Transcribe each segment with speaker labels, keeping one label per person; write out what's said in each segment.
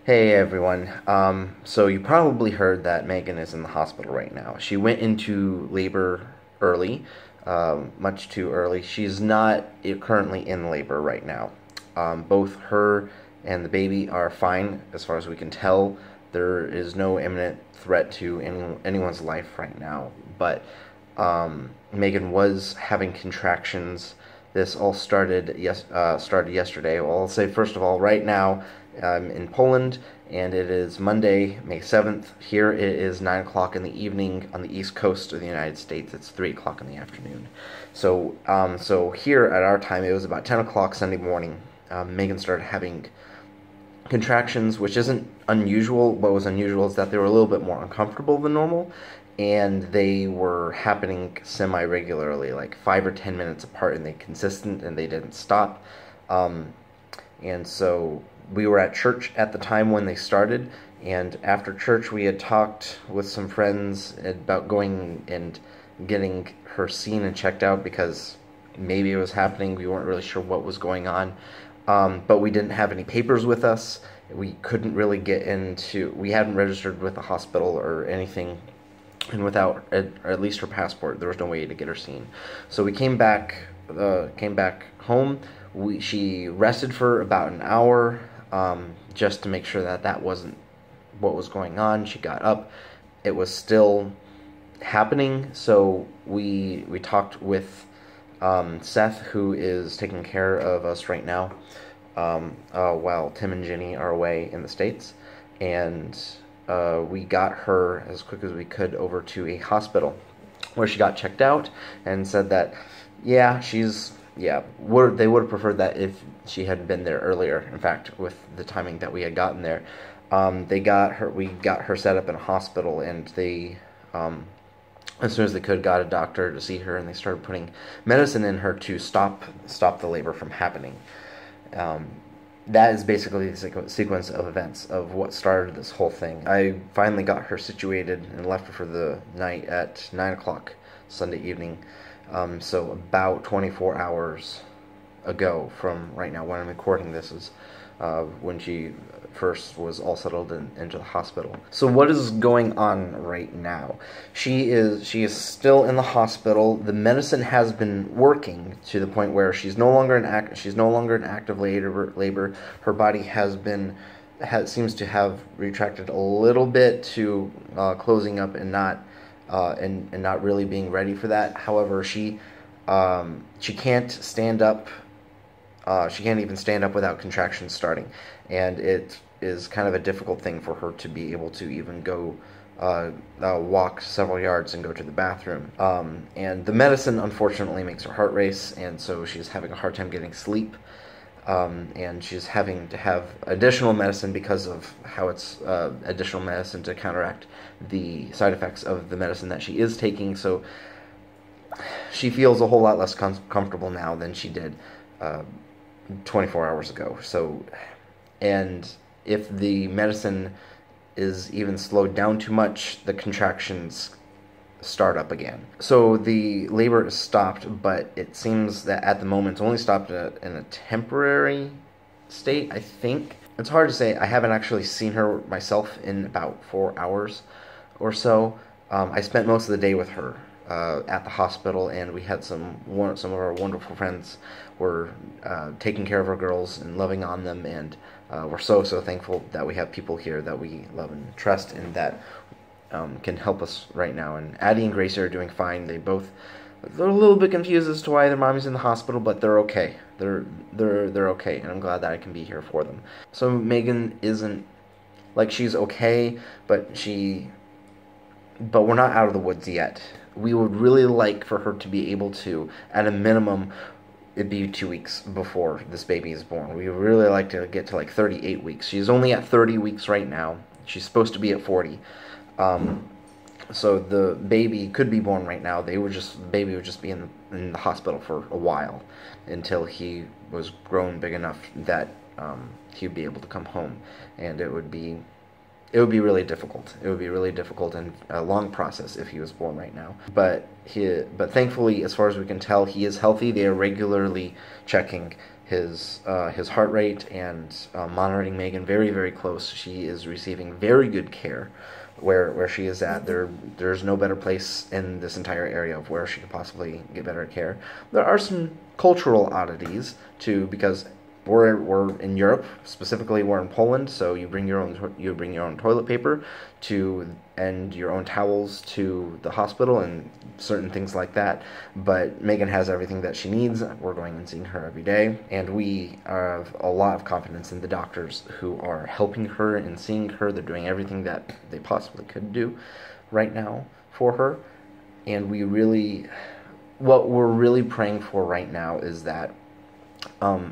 Speaker 1: Hey everyone. So you probably heard that Megan is in the hospital right now. She went into labor early, much too early. She's not currently in labor right now. Both her and the baby are fine as far as we can tell. There is no imminent threat to anyone's life right now. But Megan was having contractions. This all started yesterday. Well, I'll say first of all, right now I'm in Poland, and it is Monday, May 7th. Here it is 9 o'clock in the evening on the east coast of the United States. It's 3 o'clock in the afternoon. So here at our time, it was about 10 o'clock Sunday morning. Megan started having contractions, which isn't unusual. What was unusual is that they were a little bit more uncomfortable than normal, and they were happening semi-regularly, like 5 or 10 minutes apart, and they consistent, and they didn't stop. And so we were at church at the time when they started, and after church we had talked with some friends about going and getting her seen and checked out because maybe it was happening. We weren't really sure what was going on, but we didn't have any papers with us. We couldn't really get into, we hadn't registered with the hospital or anything, and without at least her passport, there was no way to get her seen. So we came back home. She rested for about an hour, just to make sure that that wasn't what was going on. She got up. It was still happening, so we talked with Seth, who is taking care of us right now, while Tim and Jenny are away in the States, and we got her as quick as we could over to a hospital where she got checked out and said that, they would have preferred that if she had been there earlier. In fact, with the timing that we had gotten there, we got her set up in a hospital, and they, as soon as they could, got a doctor to see her, and they started putting medicine in her to stop the labor from happening. That is basically the sequence of events of what started this whole thing. I finally got her situated and left her for the night at 9 o'clock Sunday evening. So about 24 hours ago from right now when I'm recording this is when she first was all settled into the hospital. So what is going on right now? She is still in the hospital. The medicine has been working to the point where she's no longer in active labor. Her body seems to have retracted a little bit to closing up and not really being ready for that. However, she can't stand up. She can't even stand up without contractions starting, and it is kind of a difficult thing for her to be able to even go walk several yards and go to the bathroom. And the medicine, unfortunately, makes her heart race, and so she's having a hard time getting sleep. And she's having to have additional medicine because of how it's additional medicine to counteract the side effects of the medicine that she is taking. So she feels a whole lot less comfortable now than she did 24 hours ago. So, and if the medicine is even slowed down too much, the contractions start up again. So the labor is stopped, but it seems that at the moment it's only stopped in a temporary state, I think. It's hard to say. I haven't actually seen her myself in about 4 hours or so. I spent most of the day with her at the hospital, and we had some of our wonderful friends were taking care of our girls and loving on them, and we're so thankful that we have people here that we love and trust, and that can help us right now. And Addie and Gracie are doing fine. They're a little bit confused as to why their mommy's in the hospital, but they're okay. They're okay, and I'm glad that I can be here for them. So Megan isn't, like, she's okay, but we're not out of the woods yet. We would really like for her to be able to, at a minimum, it'd be 2 weeks before this baby is born. We would really like to get to like 38 weeks. She's only at 30 weeks right now. She's supposed to be at 40. So the baby could be born right now. The baby would just be in the hospital for a while until he was grown big enough that he would be able to come home, and it would be really difficult. It would be really difficult and a long process if he was born right now. But thankfully, as far as we can tell, he is healthy. They are regularly checking his heart rate and monitoring Megan very, very close. She is receiving very good care where she is at. There's no better place in this entire area of where she could possibly get better care. There are some cultural oddities too, because we're in Europe, specifically we're in Poland, so you bring your own toilet paper and your own towels to the hospital and certain things like that. But Megan has everything that she needs. We're going and seeing her every day, and we have a lot of confidence in the doctors who are helping her and seeing her. They're doing everything that they possibly could do right now for her, and what we're really praying for right now is that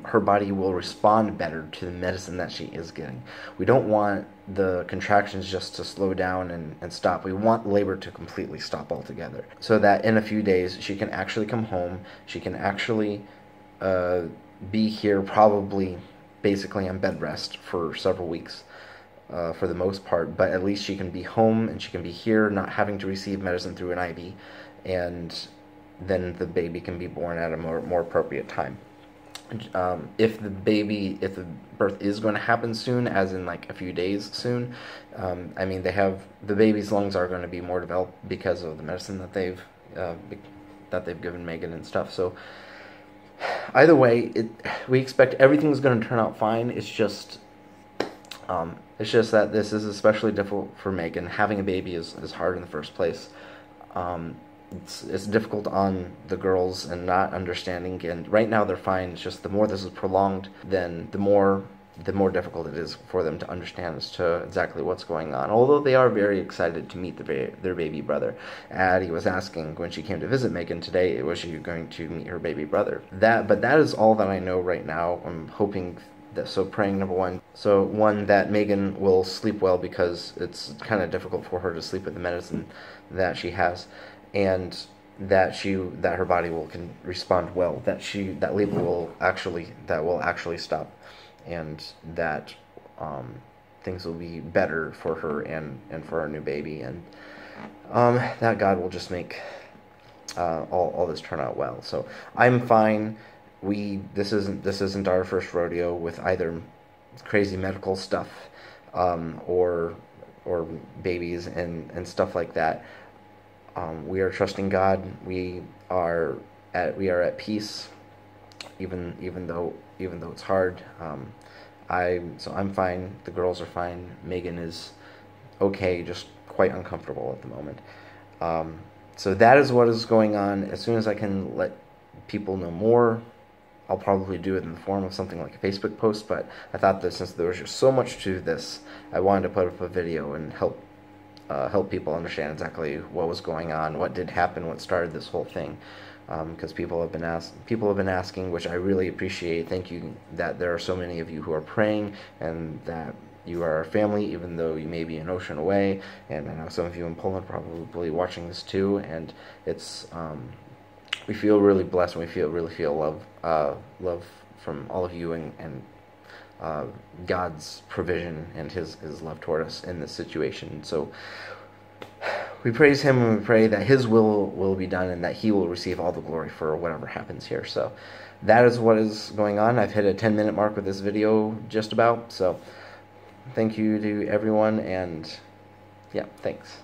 Speaker 1: her body will respond better to the medicine that she is getting. We don't want the contractions just to slow down and stop. We want labor to completely stop altogether, so that in a few days she can actually come home. She can actually be here, probably basically on bed rest for several weeks for the most part, but at least she can be home and she can be here, not having to receive medicine through an IV, and then the baby can be born at a more appropriate time. If the birth is going to happen soon, as in like a few days soon, I mean, the baby's lungs are going to be more developed because of the medicine that they've given Megan and stuff. So either way, we expect everything's going to turn out fine. It's just that this is especially difficult for Megan. Having a baby is hard in the first place. It's difficult on the girls and not understanding, and right now they're fine. It's just the more this is prolonged, then the more difficult it is for them to understand as to exactly what's going on. Although they are very excited to meet their baby brother. Addie was asking when she came to visit Megan today, was she going to meet her baby brother? But that is all that I know right now. I'm hoping that, praying number one, that Megan will sleep well, because it's kind of difficult for her to sleep with the medicine that she has, and that her body can respond well, that labor will actually stop, and that things will be better for her and for our new baby, and that God will just make all this turn out well. So I'm fine. This isn't our first rodeo with either crazy medical stuff or babies and stuff like that. We are trusting God. We are at peace, even though it's hard. I'm fine. The girls are fine. Megan is okay, just quite uncomfortable at the moment. So that is what is going on. As soon as I can let people know more, I'll probably do it in the form of something like a Facebook post. But I thought that since there was just so much to this, I wanted to put up a video and help people understand exactly what was going on, what did happen, what started this whole thing. Because people have been asking, which I really appreciate. Thank you that there are so many of you who are praying, and that you are our family, even though you may be an ocean away. And I know some of you in Poland are probably watching this too. And it's we feel really blessed, and we really feel love from all of you, and God's provision and His love toward us in this situation. So we praise Him, and we pray that His will be done, and that He will receive all the glory for whatever happens here. So that is what is going on. I've hit a 10-minute mark with this video just about. So thank you to everyone, and yeah, thanks.